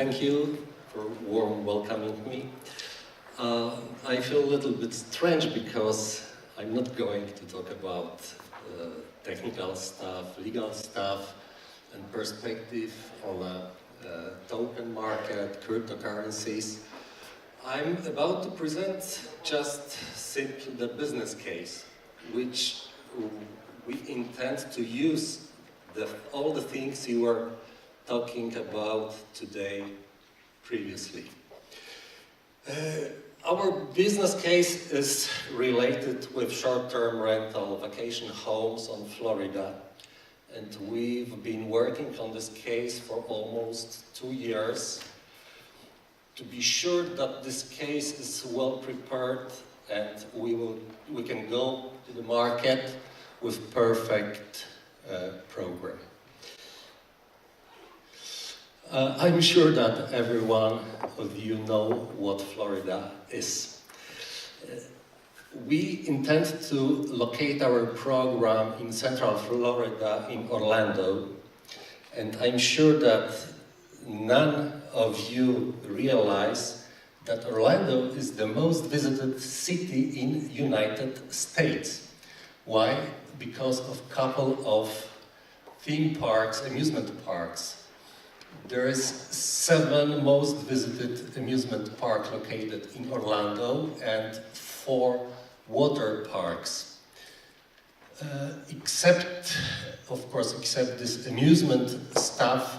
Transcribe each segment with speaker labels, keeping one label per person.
Speaker 1: thank you for warm welcoming me. I feel a little bit strange because I'm not going to talk about technical stuff, legal stuff, and perspective on a token market, cryptocurrencies. I'm about to present just simply the business case, which we intend to use all the things you were talking about today previously. Our business case is related with short-term rental vacation homes on Florida, and we've been working on this case for almost 2 years to be sure that this case is well prepared and we can go to the market with perfect program. I'm sure that every one of you know what Florida is. We intend to locate our program in Central Florida in Orlando, and I'm sure that none of you realize that Orlando is the most visited city in the United States. Why? Because of a couple of theme parks, amusement parks. There is 7 most visited amusement parks located in Orlando and 4 water parks. Except this amusement stuff,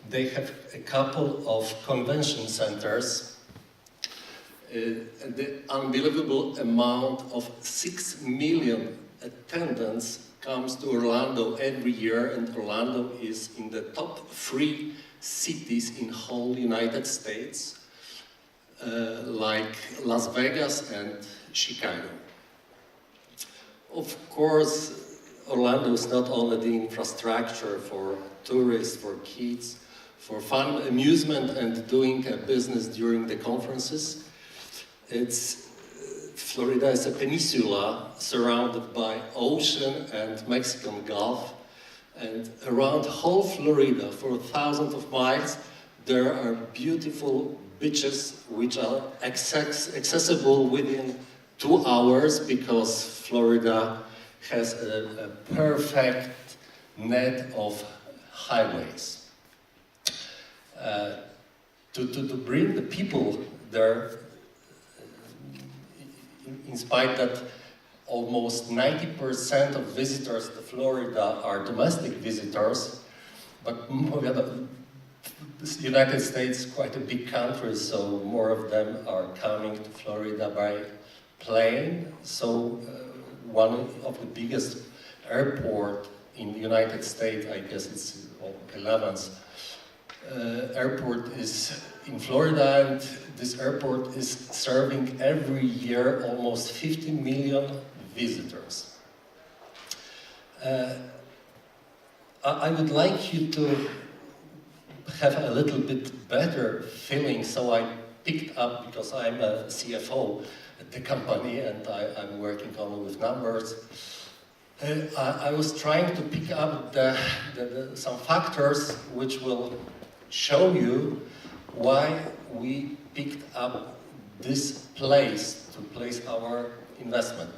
Speaker 1: they have a couple of convention centers. The unbelievable amount of 6 million attendants comes to Orlando every year, and Orlando is in the top 3 cities in whole United States, like Las Vegas and Chicago. Of course, Orlando is not only the infrastructure for tourists, for kids, for fun, amusement, and doing a business during the conferences. Florida is a peninsula surrounded by ocean and Mexican Gulf, and around whole Florida, for thousands of miles, there are beautiful beaches which are accessible within 2 hours because Florida has a perfect net of highways. To bring the people there, in spite that almost 90% of visitors to Florida are domestic visitors, but the United States is quite a big country, so more of them are coming to Florida by plane. So one of the biggest airport in the United States, I guess it's 11th airport is in Florida, and this airport is serving every year almost 50 million visitors. I would like you to have a little bit better feeling, so I picked up, because I'm a CFO at the company and I'm working only with numbers. I was trying to pick up some factors which will show you why we picked up this place to place our investment.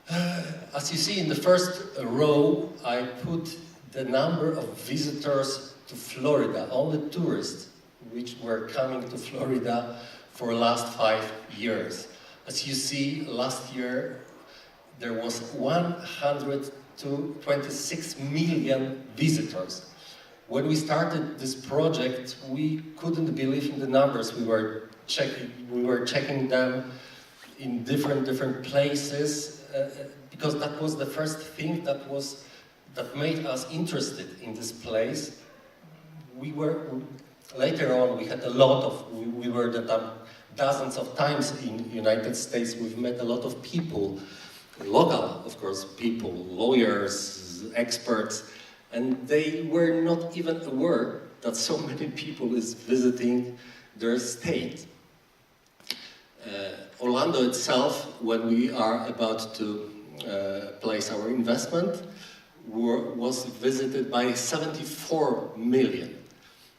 Speaker 1: As you see in the first row, I put the number of visitors to Florida, only tourists which were coming to Florida for the last 5 years. As you see, last year there was 126 million visitors. When we started this project, we couldn't believe in the numbers. We were checking them in different places, because that was the first thing that made us interested in this place. Later on, we had we were dozens of times in the United States. We've met a lot of people, local, of course, people, lawyers, experts, and they were not even aware that so many people is visiting their state. Orlando itself, when we are about to place our investment, was visited by 74 million.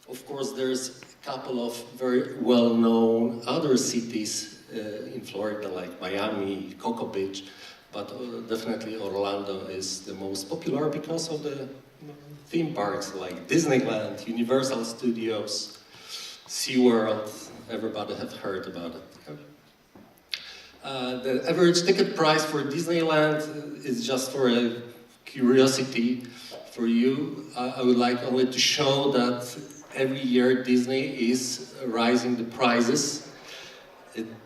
Speaker 1: Of course, there's a couple of very well-known other cities in Florida, like Miami, Cocoa Beach, but definitely Orlando is the most popular because of the theme parks like Disneyland, Universal Studios, SeaWorld. Everybody have heard about it. The average ticket price for Disneyland is just for a curiosity for you. I would like only to show that every year Disney is raising the prices.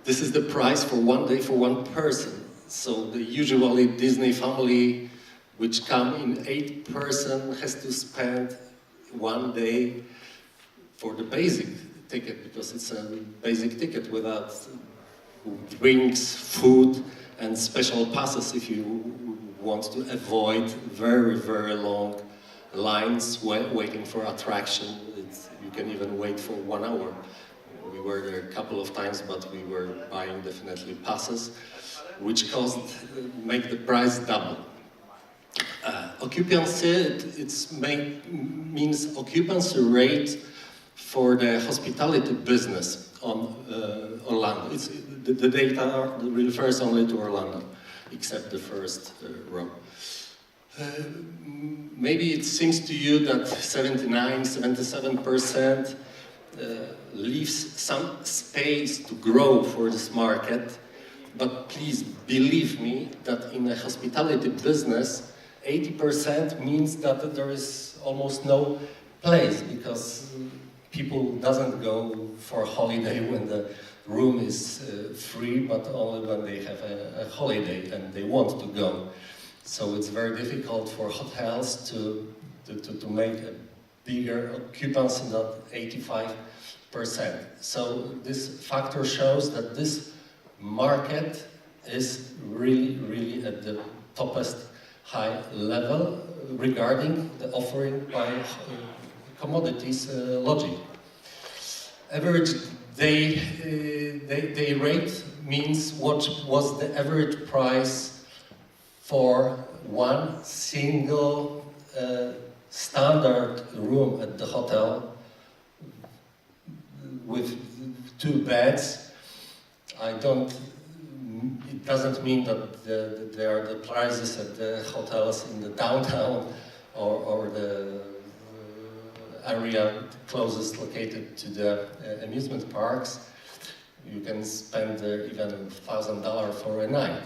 Speaker 1: This is the price for one day for one person. So the usually Disney family, which come in 8 person, has to spend one day for the basic ticket, because it's a basic ticket without drinks, food, and special passes if you want to avoid very, very long lines waiting for attraction. You can even wait for 1 hour. We were there a couple of times, but we were buying definitely passes, which make the price double. Occupancy, means occupancy rate for the hospitality business on Orlando. The data refers only to Orlando, except the first row. Maybe it seems to you that 77% leaves some space to grow for this market, but please believe me that in the hospitality business, 80% means that there is almost no place, because people doesn't go for a holiday when the room is free, but only when they have a holiday and they want to go. So it's very difficult for hotels to make a bigger occupancy than 85%. So this factor shows that this market is really, really at the toppest high level regarding the offering by commodities logic. Average day rate means what was the average price for one single standard room at the hotel with 2 beds. It doesn't mean that there are the prices at the hotels in the downtown or the area closest located to the amusement parks. You can spend even $1,000 for a night.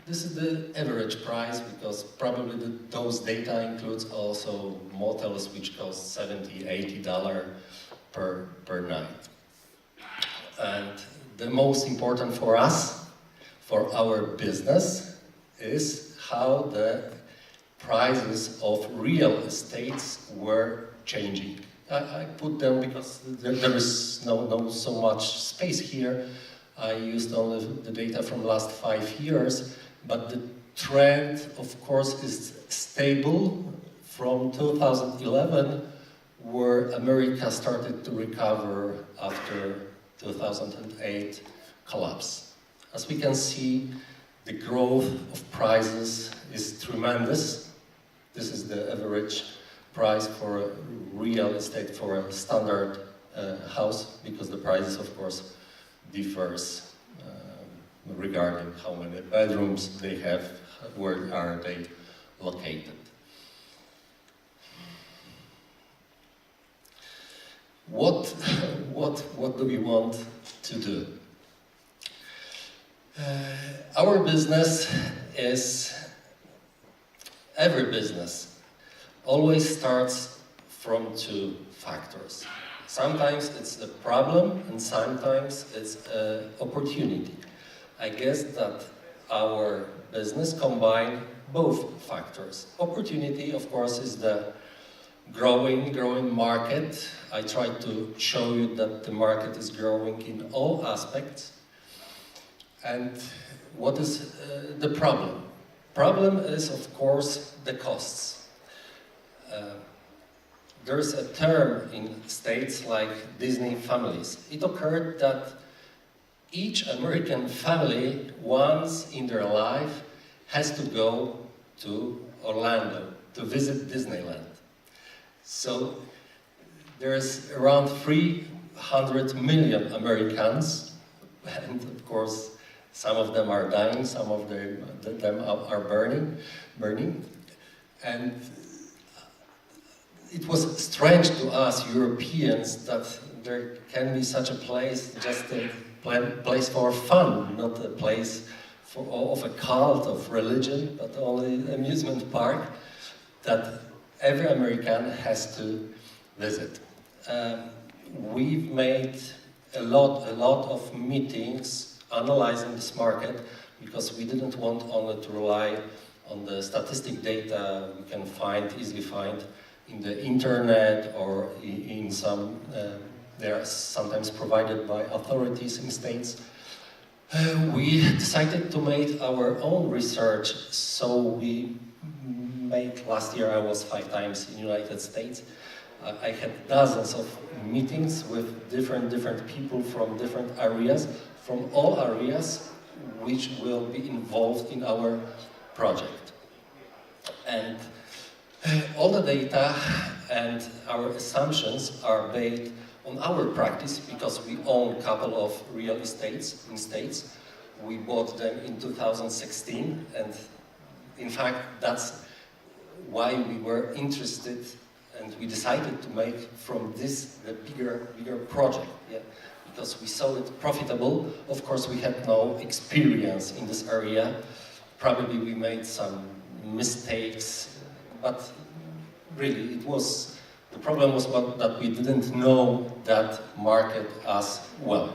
Speaker 1: This is the average price, because probably those data includes also motels which cost $70, $80 per night. And the most important for us, for our business, is how the prices of real estates were changing. I put them because there is no so much space here. I used only the data from last 5 years, but the trend, of course, is stable from 2011, where America started to recover after 2008 collapse. As we can see, the growth of prices is tremendous. This is the average price for a real estate for a standard house, because the prices, of course, differs regarding how many bedrooms they have, where are they located. What do we want to do? Our business is, every business always starts from 2 factors. Sometimes it's a problem and sometimes it's an opportunity. I guess that our business combines both factors. Opportunity, of course, is the growing market. I tried to show you that the market is growing in all aspects. And what is the problem? Problem is, of course, the costs. There's a term in states like Disney families. It occurred that each American family, once in their life, has to go to Orlando to visit Disneyland. So there's around 300 million Americans, and of course, some of them are dying, some of them are burning. And it was strange to us Europeans that there can be such a place, just a place for fun, not a place of a cult, of religion, but only an amusement park that every American has to visit. We've made a lot of meetings analyzing this market, because we didn't want only to rely on the statistic data we can easily find in the internet or in some, they are sometimes provided by authorities in states. We decided to make our own research, so we made, last year I was 5 times in the United States. I had dozens of meetings with different people from different areas, from all areas which will be involved in our project. And all the data and our assumptions are based on our practice, because we own a couple of real estates in States. We bought them in 2016, and in fact that's why we were interested, and we decided to make from this the bigger project, yeah? Because we saw it profitable. Of course, we had no experience in this area. Probably we made some mistakes, but really the problem was that we didn't know that market as well.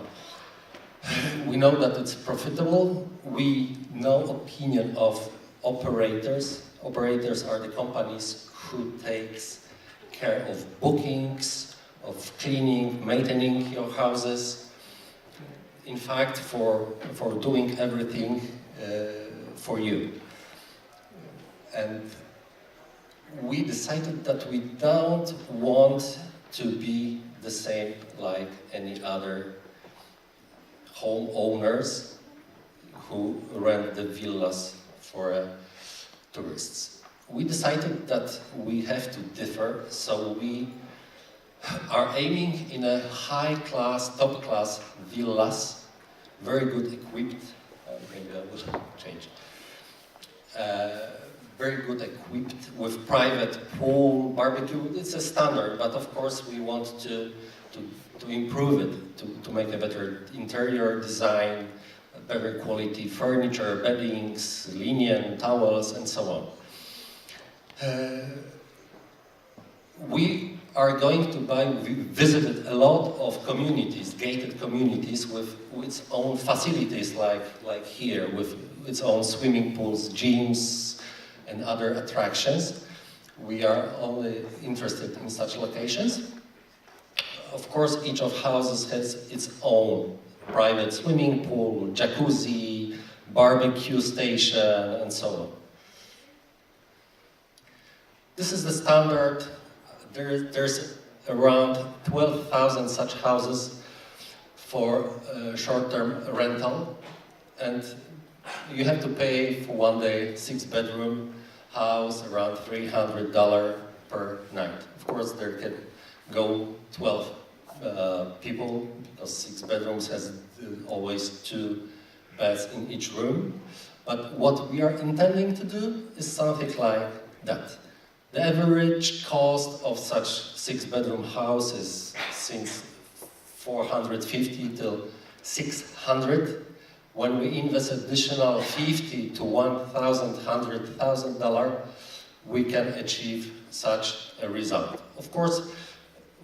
Speaker 1: We know that it's profitable. We know opinion of operators. Operators are the companies who takes care of bookings, of cleaning, maintaining your houses. In fact, for doing everything for you. And we decided that we don't want to be the same like any other homeowners who rent the villas for tourists. We decided that we have to differ, so we are aiming in a high-class, top-class villas, very good equipped. Maybe I will change. Very good equipped with private pool, barbecue. It's a standard, but of course we want to improve it, to make a better interior design, a better quality furniture, beddings, linen, towels, and so on. We are going to visited a lot of communities, gated communities with its own facilities, like here, with its own swimming pools, gyms, and other attractions. We are only interested in such locations. Of course, each of houses has its own private swimming pool, jacuzzi, barbecue station, and so on. This is the standard. There's around 12,000 such houses for short-term rental, and you have to pay for 1 day, 6-bedroom house, around $300 per night. Of course, there can go 12 people, because 6 bedrooms has always 2 beds in each room. But what we are intending to do is something like that. The average cost of such 6-bedroom house is since $450 till $600. When we invest additional $50 to $1,000, we can achieve such a result. Of course,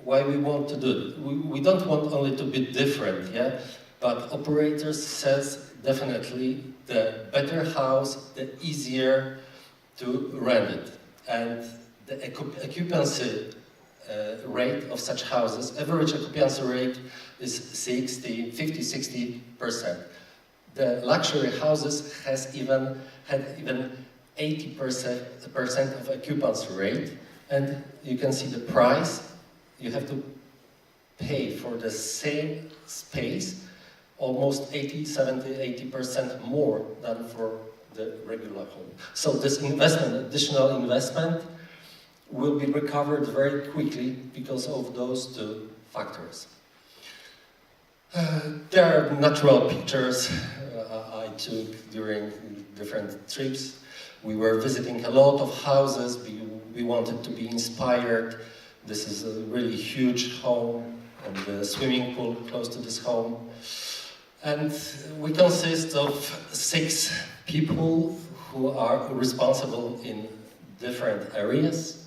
Speaker 1: why we want to do it? We don't want only to be different, yeah? But operators says definitely the better house, the easier to rent it. And the occupancy rate of such houses, average occupancy rate is 50-60%. The luxury houses had even 80% of occupancy rate, and you can see the price. You have to pay for the same space almost 80% more than for the regular home. So this investment, additional investment, will be recovered very quickly because of those two factors. There are natural pictures I took during different trips. We were visiting a lot of houses. We wanted to be inspired. This is a really huge home and the swimming pool close to this home. And we consist of 6 people who are responsible in different areas.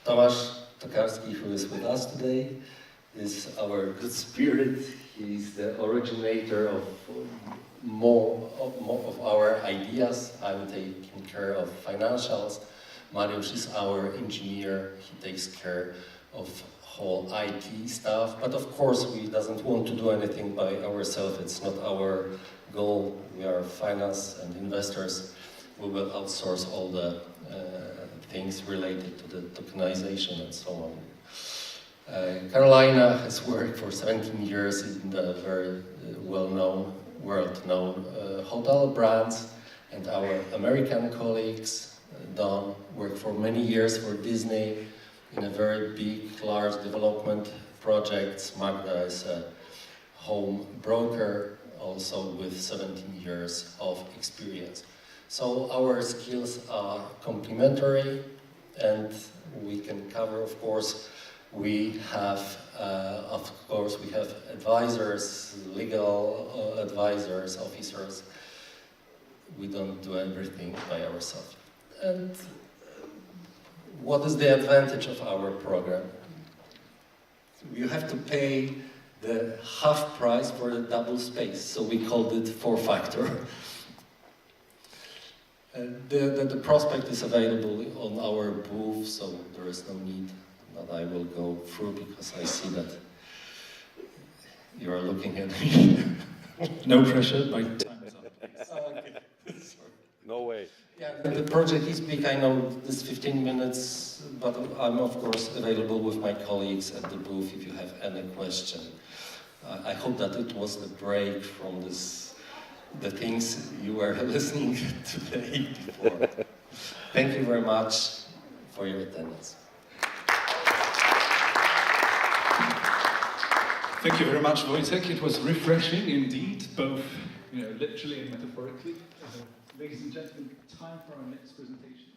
Speaker 1: Tomasz Tokarski, who is with us today, is our good spirit. He's the originator of more of our ideas. I'm taking care of financials. Mariusz is our engineer. He takes care of whole IT stuff. But of course, we doesn't want to do anything by ourselves. It's not our goal. We are finance and investors. We will outsource all the things related to the tokenization and so on. Carolina has worked for 17 years in the very well-known, world-known hotel brands, and our American colleagues, Don, worked for many years for Disney in a very big, large development projects. Magda is a home broker, also with 17 years of experience. So our skills are complementary, and we can cover, of course, we have advisors, legal advisors, officers. We don't do everything by ourselves. And what is the advantage of our program? You have to pay the half price for the double space, so we called it 4-factor. The prospect is available on our booth, so there is no need that I will go through, because I see that you are looking at me.
Speaker 2: No pressure, my time is up, please.
Speaker 1: Okay.
Speaker 3: No way.
Speaker 1: Yeah, the project is big. I know this 15 minutes, but I'm of course available with my colleagues at the booth if you have any question. I hope that it was a break from the things you were listening today before. Thank you very much for your attendance.
Speaker 2: Thank you very much, Wojtek. It was refreshing indeed, both literally and metaphorically. Ladies and gentlemen, time for our next presentation.